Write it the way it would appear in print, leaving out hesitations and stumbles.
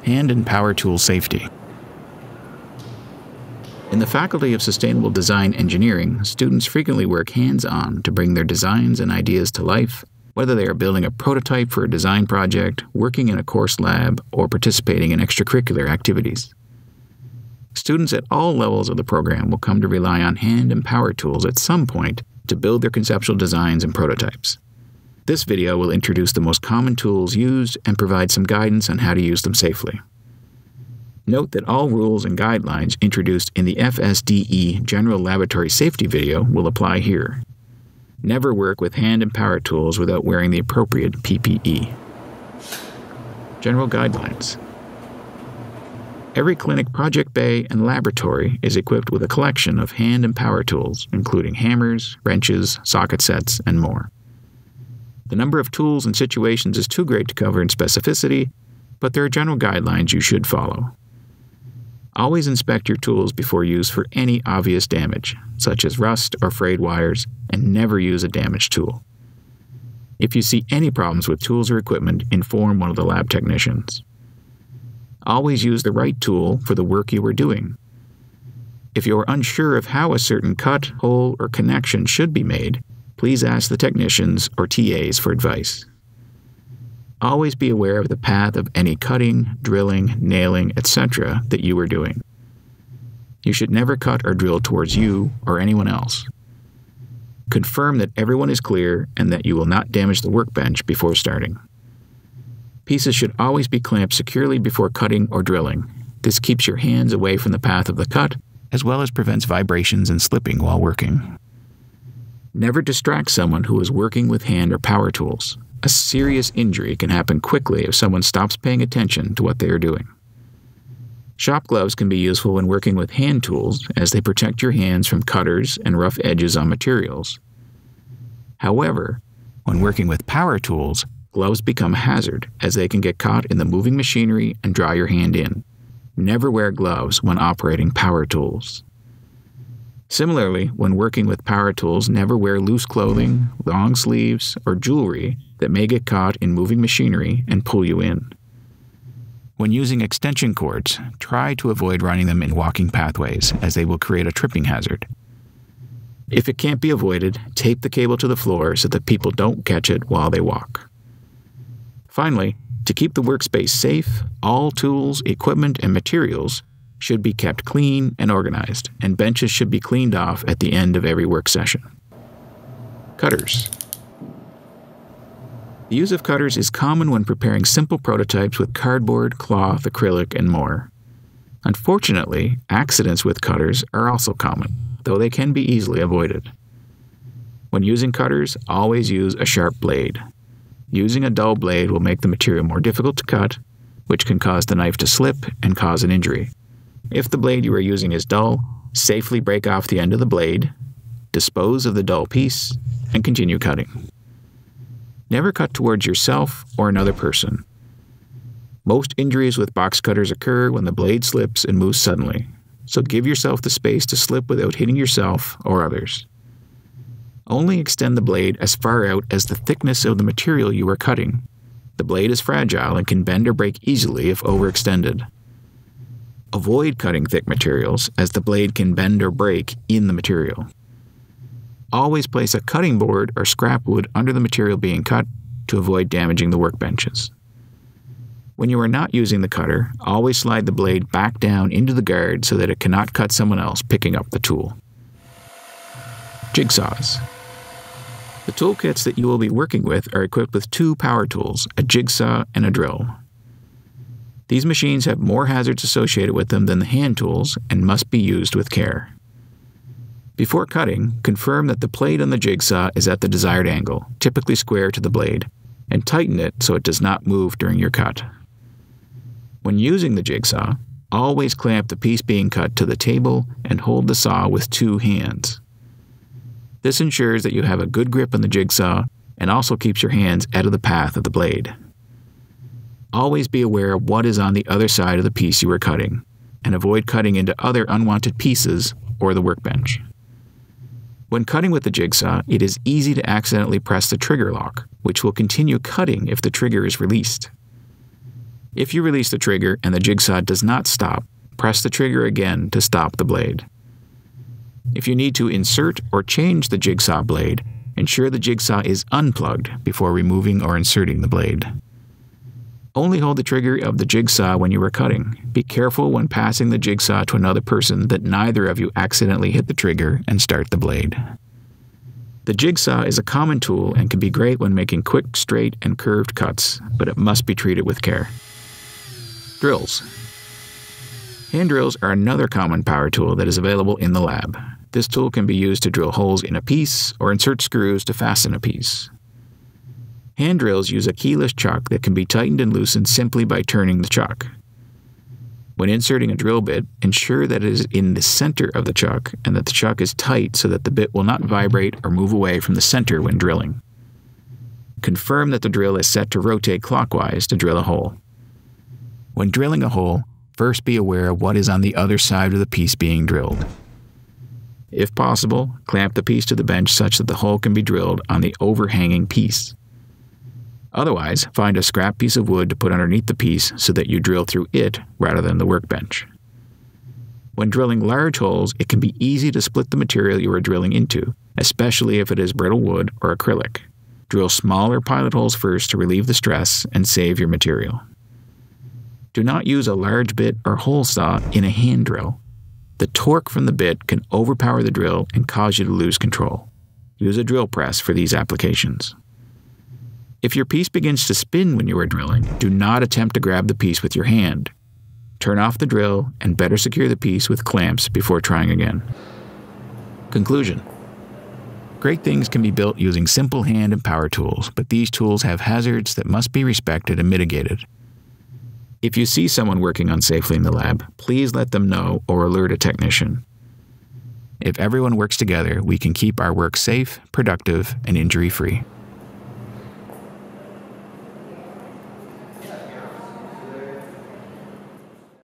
Hand and power tool safety. In the Faculty of Sustainable Design Engineering, students frequently work hands-on to bring their designs and ideas to life, whether they are building a prototype for a design project, working in a course lab, or participating in extracurricular activities. Students at all levels of the program will come to rely on hand and power tools at some point to build their conceptual designs and prototypes. This video will introduce the most common tools used and provide some guidance on how to use them safely. Note that all rules and guidelines introduced in the FSDE General Laboratory Safety video will apply here. Never work with hand and power tools without wearing the appropriate PPE. General guidelines. Every clinic project bay and laboratory is equipped with a collection of hand and power tools, including hammers, wrenches, socket sets, and more. The number of tools and situations is too great to cover in specificity, but there are general guidelines you should follow. Always inspect your tools before use for any obvious damage, such as rust or frayed wires, and never use a damaged tool. If you see any problems with tools or equipment, inform one of the lab technicians. Always use the right tool for the work you are doing. If you are unsure of how a certain cut, hole, or connection should be made, please ask the technicians or TAs for advice. Always be aware of the path of any cutting, drilling, nailing, etc. that you are doing. You should never cut or drill towards you or anyone else. Confirm that everyone is clear and that you will not damage the workbench before starting. Pieces should always be clamped securely before cutting or drilling. This keeps your hands away from the path of the cut, as well as prevents vibrations and slipping while working. Never distract someone who is working with hand or power tools. A serious injury can happen quickly if someone stops paying attention to what they are doing. Shop gloves can be useful when working with hand tools, as they protect your hands from cutters and rough edges on materials. However, when working with power tools, gloves become a hazard, as they can get caught in the moving machinery and draw your hand in. Never wear gloves when operating power tools. Similarly, when working with power tools, never wear loose clothing, long sleeves, or jewelry that may get caught in moving machinery and pull you in. When using extension cords, try to avoid running them in walking pathways, as they will create a tripping hazard. If it can't be avoided, tape the cable to the floor so that people don't catch it while they walk. Finally, to keep the workspace safe, all tools, equipment, and materials should be kept clean and organized, and benches should be cleaned off at the end of every work session. Cutters. The use of cutters is common when preparing simple prototypes with cardboard, cloth, acrylic, and more. Unfortunately, accidents with cutters are also common, though they can be easily avoided. When using cutters, always use a sharp blade. Using a dull blade will make the material more difficult to cut, which can cause the knife to slip and cause an injury. If the blade you are using is dull, safely break off the end of the blade, dispose of the dull piece, and continue cutting. Never cut towards yourself or another person. Most injuries with box cutters occur when the blade slips and moves suddenly, so give yourself the space to slip without hitting yourself or others. Only extend the blade as far out as the thickness of the material you are cutting. The blade is fragile and can bend or break easily if overextended. Avoid cutting thick materials, as the blade can bend or break in the material. Always place a cutting board or scrap wood under the material being cut to avoid damaging the workbenches. When you are not using the cutter, always slide the blade back down into the guard so that it cannot cut someone else picking up the tool. Jigsaws. The toolkits that you will be working with are equipped with two power tools, a jigsaw and a drill. These machines have more hazards associated with them than the hand tools and must be used with care. Before cutting, confirm that the plate on the jigsaw is at the desired angle, typically square to the blade, and tighten it so it does not move during your cut. When using the jigsaw, always clamp the piece being cut to the table and hold the saw with two hands. This ensures that you have a good grip on the jigsaw and also keeps your hands out of the path of the blade. Always be aware of what is on the other side of the piece you are cutting, and avoid cutting into other unwanted pieces or the workbench. When cutting with the jigsaw, it is easy to accidentally press the trigger lock, which will continue cutting if the trigger is released. If you release the trigger and the jigsaw does not stop, press the trigger again to stop the blade. If you need to insert or change the jigsaw blade, ensure the jigsaw is unplugged before removing or inserting the blade. Only hold the trigger of the jigsaw when you are cutting. Be careful when passing the jigsaw to another person that neither of you accidentally hit the trigger and start the blade. The jigsaw is a common tool and can be great when making quick, straight, and curved cuts, but it must be treated with care. Drills. Hand drills are another common power tool that is available in the lab. This tool can be used to drill holes in a piece or insert screws to fasten a piece. Hand drills use a keyless chuck that can be tightened and loosened simply by turning the chuck. When inserting a drill bit, ensure that it is in the center of the chuck and that the chuck is tight so that the bit will not vibrate or move away from the center when drilling. Confirm that the drill is set to rotate clockwise to drill a hole. When drilling a hole, first be aware of what is on the other side of the piece being drilled. If possible, clamp the piece to the bench such that the hole can be drilled on the overhanging piece. Otherwise, find a scrap piece of wood to put underneath the piece so that you drill through it rather than the workbench. When drilling large holes, it can be easy to split the material you are drilling into, especially if it is brittle wood or acrylic. Drill smaller pilot holes first to relieve the stress and save your material. Do not use a large bit or hole saw in a hand drill. The torque from the bit can overpower the drill and cause you to lose control. Use a drill press for these applications. If your piece begins to spin when you are drilling, do not attempt to grab the piece with your hand. Turn off the drill and better secure the piece with clamps before trying again. Conclusion. Great things can be built using simple hand and power tools, but these tools have hazards that must be respected and mitigated. If you see someone working unsafely in the lab, please let them know or alert a technician. If everyone works together, we can keep our work safe, productive, and injury-free.